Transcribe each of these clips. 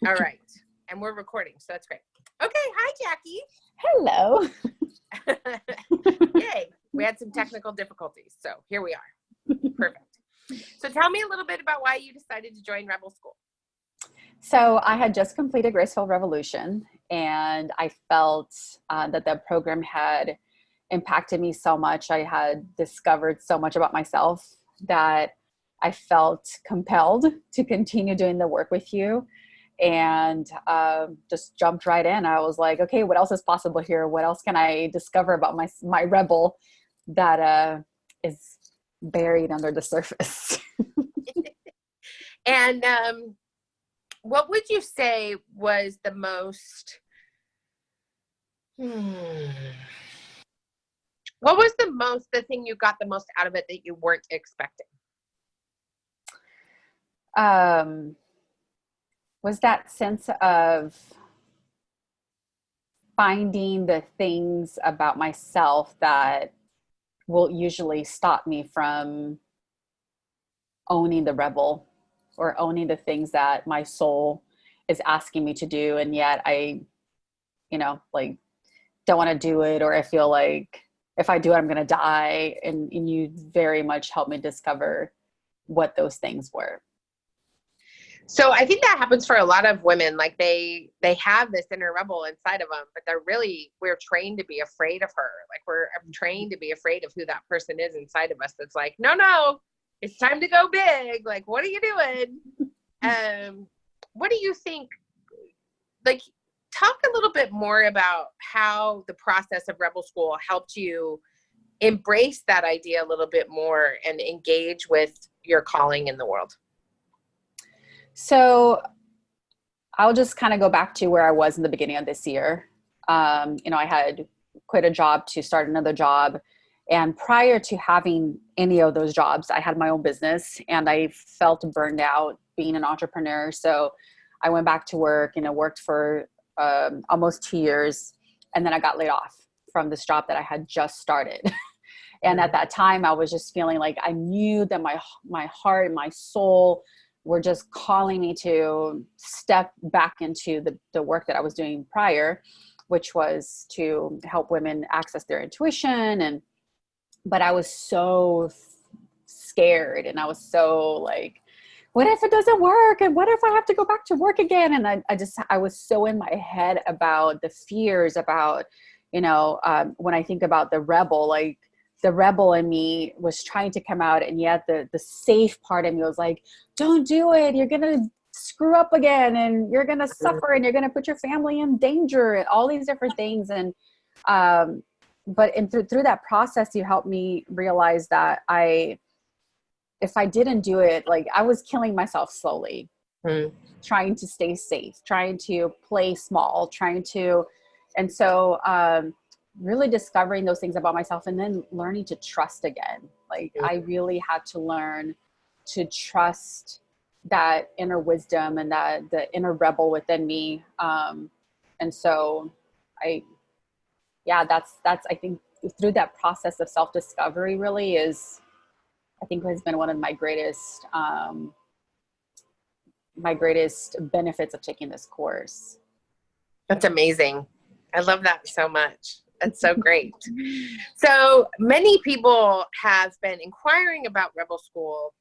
All right. And we're recording, so that's great. Okay. Hi, Jackie. Hello. Yay. We had some technical difficulties, so here we are. Perfect. So tell me a little bit about why you decided to join Rebel School. So I had just completed Graceful Revolution, and I felt that the program had impacted me so much. I had discovered so much about myself that I felt compelled to continue doing the work with you, and just jumped right in. I was like, okay, what else is possible here? What else can I discover about my rebel that is buried under the surface? And what would you say was the most, what was the thing you got the most out of it that you weren't expecting? Was that sense of finding the things about myself that will usually stop me from owning the rebel or owning the things that my soul is asking me to do. And yet I, like don't want to do it, or I feel like if I do it, I'm going to die. And you very much helped me discover what those things were. So I think that happens for a lot of women. Like they have this inner rebel inside of them, but we're trained to be afraid of her. Like we're trained to be afraid of who that person is inside of us. That's like, no, it's time to go big. Like, what are you doing? What do you think? Like, talk a little bit more about how the process of Rebel School helped you embrace that idea a little bit more and engage with your calling in the world. So I'll just kind of go back to where I was in the beginning of this year. I had quit a job to start another job. And prior to having any of those jobs, I had my own business and I felt burned out being an entrepreneur. So I went back to work and I worked for almost 2 years. And then I got laid off from this job that I had just started. And at that time, I was just feeling like I knew that my heart and my soul were just calling me to step back into the work that I was doing prior, which was to help women access their intuition. But I was so scared, and I was so like, what if it doesn't work? And what if I have to go back to work again? And I was so in my head about the fears about, when I think about the rebel, like the rebel in me was trying to come out. And yet the safe part of me was like, don't do it. You're going to screw up again and you're going to suffer and you're going to put your family in danger and all these different things. And, but through that process, you helped me realize that if I didn't do it, like I was killing myself slowly, trying to stay safe, trying to play small, and so really discovering those things about myself and then learning to trust again. Like I really had to learn to trust that inner wisdom and that the inner rebel within me. And so that's, I think through that process of self-discovery really has been one of my greatest benefits of taking this course. That's amazing. I love that so much. That's so great. So many people have been inquiring about Rebel School,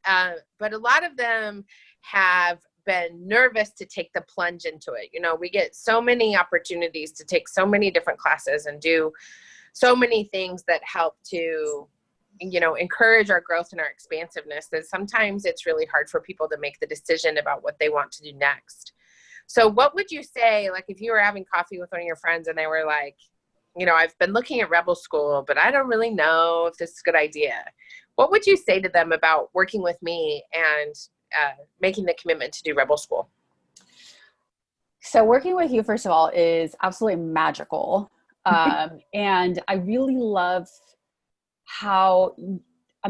but a lot of them have been nervous to take the plunge into it. We get so many opportunities to take so many different classes and do so many things that help to, encourage our growth and our expansiveness, that sometimes it's really hard for people to make the decision about what they want to do next. So what would you say, like if you were having coffee with one of your friends and they were like, I've been looking at Rebel School, but I don't really know if this is a good idea. What would you say to them about working with me and making the commitment to do Rebel School? So working with you, first of all, is absolutely magical. And I really love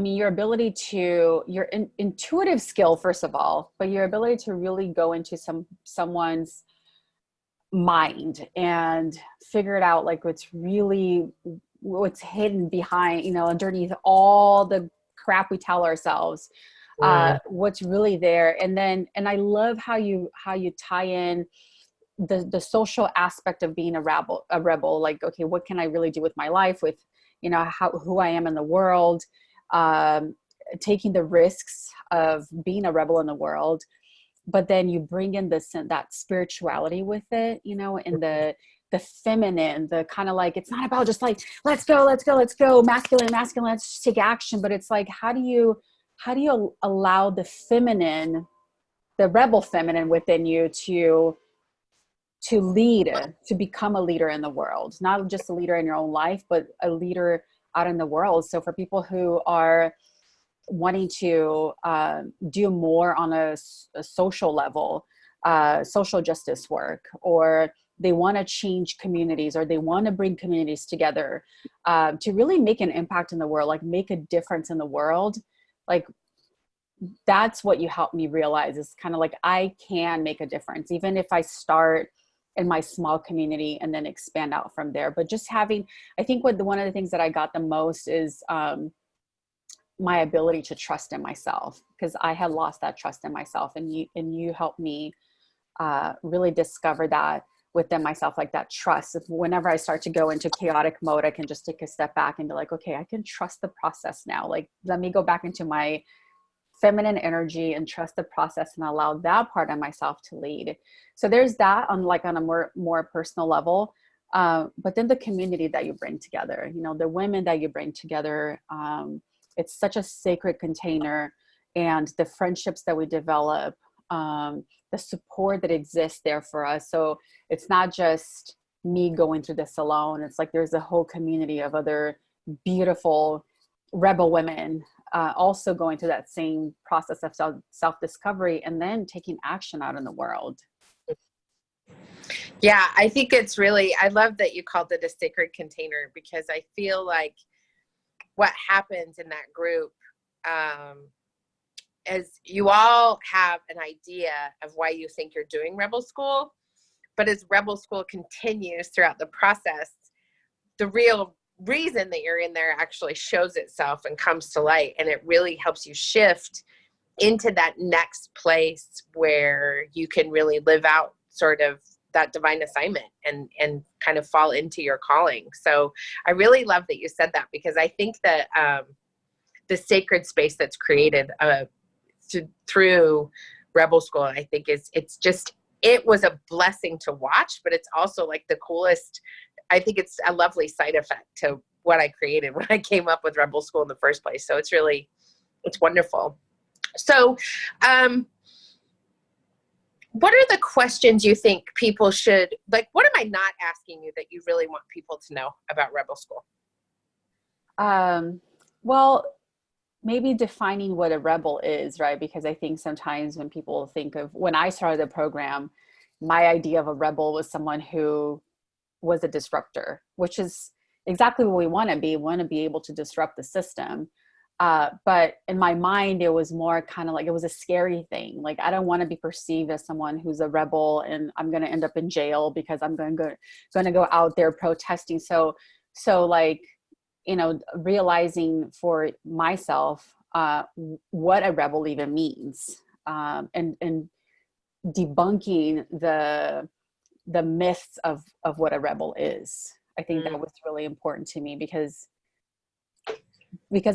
your ability to, your intuitive skill, first of all, but your ability to really go into someone's mind and figure it out, like what's hidden behind, underneath all the crap we tell ourselves. what's really there. And I love how you tie in the social aspect of being a rebel, like, okay, what can I really do with my life, with, who I am in the world, taking the risks of being a rebel in the world. But then you bring in that spirituality with it, and the feminine, the kind of like, it's not about just like, let's go, masculine, let's just take action. But it's like, how do you allow the feminine, the rebel feminine within you to lead, to become a leader in the world, not just a leader in your own life, but a leader out in the world. So for people who are wanting to do more on a social level, social justice work, or they want to change communities, or they want to bring communities together to really make an impact in the world, like make a difference in the world, like that's what you helped me realize, is kind of like, I can make a difference, even if I start in my small community and then expand out from there. But just having, I think one of the things that I got the most is my ability to trust in myself, because I had lost that trust in myself, and you helped me really discover that within myself, like that trust. Whenever I start to go into chaotic mode, I can just take a step back and be like, okay, I can trust the process now. Like, let me go back into my feminine energy and trust the process and allow that part of myself to lead. So there's that on a more personal level. But then the community that you bring together, the women that you bring together, it's such a sacred container, and the friendships that we develop, the support that exists there for us. So it's not just me going through this alone. It's like, there's a whole community of other beautiful rebel women also going through that same process of self-discovery, and then taking action out in the world. Yeah, I think it's really, I love that you called it a sacred container, because I feel like what happens in that group is you all have an idea of why you think you're doing Rebel School, but as Rebel School continues throughout the process, the real reason that you're in there actually shows itself and comes to light, and it really helps you shift into that next place where you can really live out sort of that divine assignment and kind of fall into your calling. So I really love that you said that, because I think that the sacred space that's created through Rebel School, I think it was a blessing to watch, but it's also like the coolest. I think it's a lovely side effect to what I created when I came up with Rebel School in the first place. So it's wonderful. So, what are the questions you think people should, like, what am I not asking you that you really want people to know about Rebel School? Well, maybe defining what a rebel is, right? Because I think sometimes when people when I started the program, my idea of a rebel was someone who was a disruptor, which is exactly what we want to be. We want to be able to disrupt the system. But in my mind, it was more kind of like, it was a scary thing. Like, I don't want to be perceived as someone who's a rebel and I'm going to end up in jail because I'm going to go out there protesting. So like, realizing for myself what a rebel even means, and debunking the myths of what a rebel is. I think that was really important to me because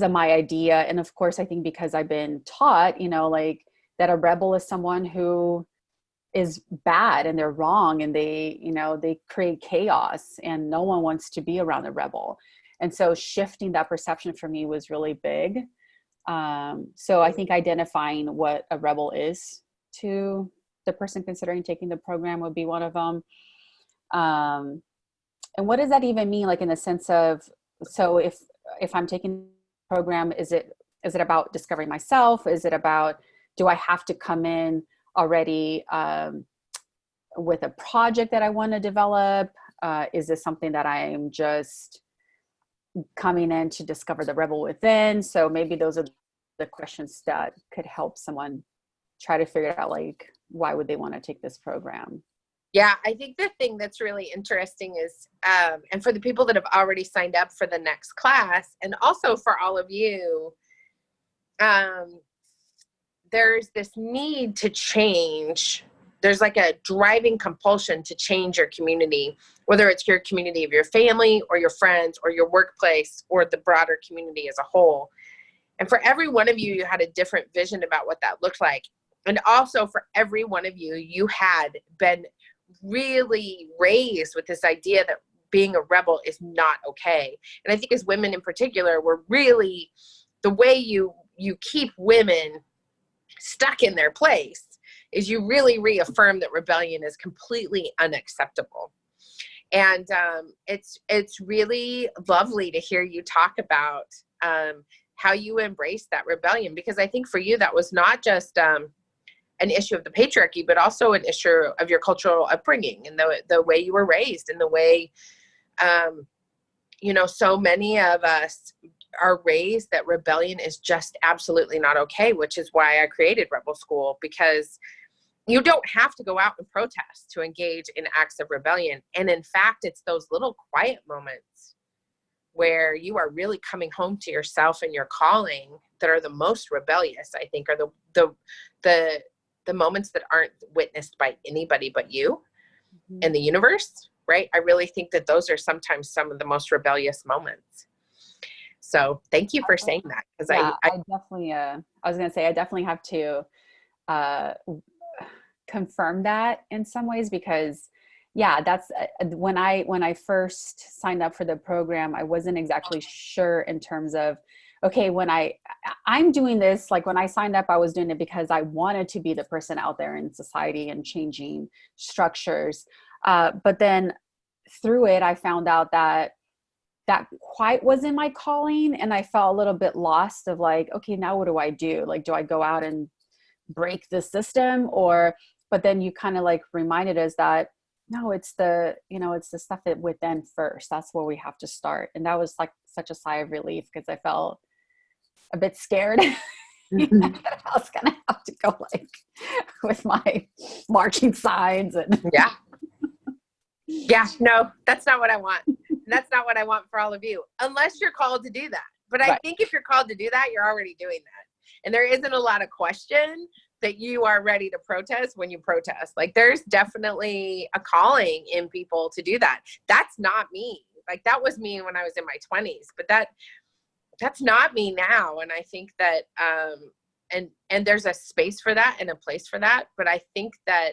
of my idea. And of course, I think because I've been taught, like, that a rebel is someone who is bad and they're wrong and they create chaos and no one wants to be around a rebel. And so shifting that perception for me was really big. So I think identifying what a rebel is to the person considering taking the program would be one of them. And what does that even mean? Like, in the sense of, so if I'm taking the program, is it about discovering myself? Is it about, do I have to come in already with a project that I want to develop? Is this something that I'm just coming in to discover the rebel within? So maybe those are the questions that could help someone try to figure out, like, why would they want to take this program? Yeah, I think the thing that's really interesting is, and for the people that have already signed up for the next class, and also for all of you, there's this need to change. There's like a driving compulsion to change your community, whether it's your community of your family or your friends or your workplace or the broader community as a whole. And for every one of you, you had a different vision about what that looked like. And also for every one of you, you had been really raised with this idea that being a rebel is not okay. And I think as women in particular, we're really, the way you keep women stuck in their place is you really reaffirm that rebellion is completely unacceptable. And it's really lovely to hear you talk about how you embrace that rebellion, because I think for you that was not just an issue of the patriarchy, but also an issue of your cultural upbringing and the way you were raised and the way, so many of us are raised that rebellion is just absolutely not okay, which is why I created Rebel School, because you don't have to go out and protest to engage in acts of rebellion. And in fact, it's those little quiet moments where you are really coming home to yourself and your calling that are the most rebellious, I think, are the moments that aren't witnessed by anybody but you and the universe, right? I really think that those are sometimes some of the most rebellious moments. So thank you for saying that. Because I definitely, I was going to say, I definitely have to confirm that in some ways, because that's when I first signed up for the program, I wasn't exactly sure in terms of, okay, when I'm doing this, like when I signed up, I was doing it because I wanted to be the person out there in society and changing structures. But then through it, I found out that quite wasn't my calling. And I felt a little bit lost of like, okay, now what do I do? Like, do I go out and break the system? But then you kind of like reminded us that, no, it's the stuff that within first. That's where we have to start. And that was like such a sigh of relief, because I felt a bit scared that I was going to have to go like with my marching signs and yeah, no, that's not what I want. That's not what I want for all of you, unless you're called to do that. But I think if you're called to do that, you're already doing that. And there isn't a lot of question that you are ready to protest when you protest. Like there's definitely a calling in people to do that. That's not me. Like that was me when I was in my 20s, but that's not me now. And I think that, and there's a space for that and a place for that. But I think that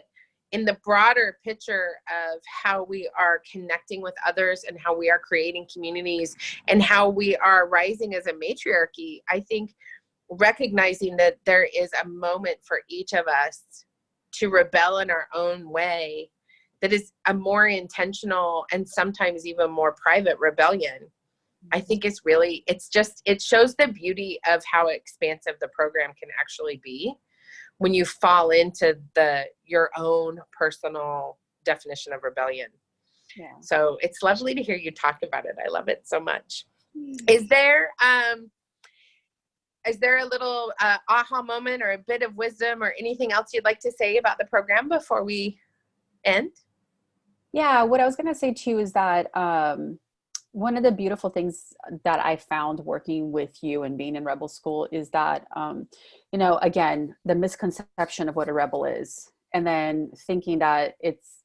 in the broader picture of how we are connecting with others and how we are creating communities and how we are rising as a matriarchy, I think recognizing that there is a moment for each of us to rebel in our own way that is a more intentional and sometimes even more private rebellion, I think is really, it shows the beauty of how expansive the program can actually be when you fall into your own personal definition of rebellion. Yeah. So it's lovely to hear you talk about it. I love it so much. Is there a little aha moment or a bit of wisdom or anything else you'd like to say about the program before we end? Yeah, what I was going to say too is that one of the beautiful things that I found working with you and being in Rebel School is that, again, the misconception of what a rebel is, and then thinking that it's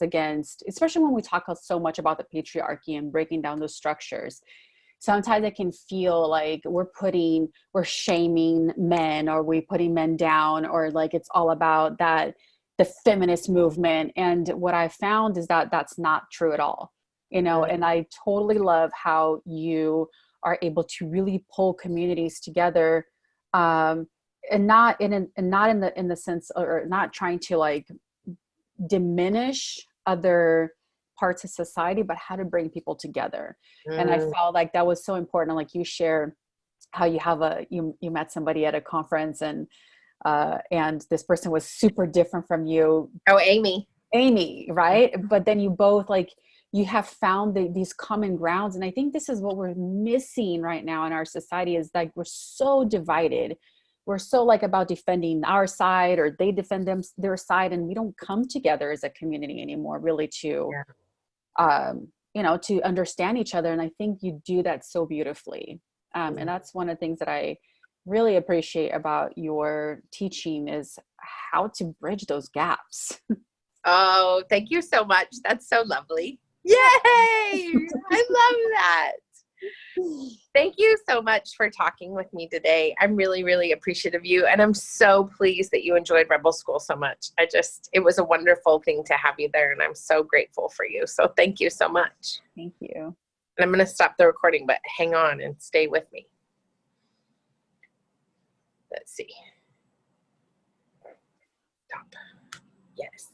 against, especially when we talk so much about the patriarchy and breaking down those structures. Sometimes it can feel like we're shaming men, or we're putting men down, or like it's all about the feminist movement. And what I found is that that's not true at all, and I totally love how you are able to really pull communities together, and not in the sense, or not trying to like diminish other parts of society, but how to bring people together. And I felt like that was so important. Like you share how you have you met somebody at a conference, and this person was super different from you. Oh, Amy, right? But then you both you have found these common grounds. And I think this is what we're missing right now in our society, is like we're so divided. We're so about defending our side, or they defend their side, and we don't come together as a community anymore, really to to understand each other. And I think you do that so beautifully. And that's one of the things that I really appreciate about your teaching is how to bridge those gaps. Oh, thank you so much. That's so lovely. Yay! I love that. Thank you so much for talking with me today. I'm really, really appreciative of you. And I'm so pleased that you enjoyed Rebel School so much. It was a wonderful thing to have you there. And I'm so grateful for you. So thank you so much. Thank you. And I'm going to stop the recording, but hang on and stay with me. Let's see. Stop. Yes.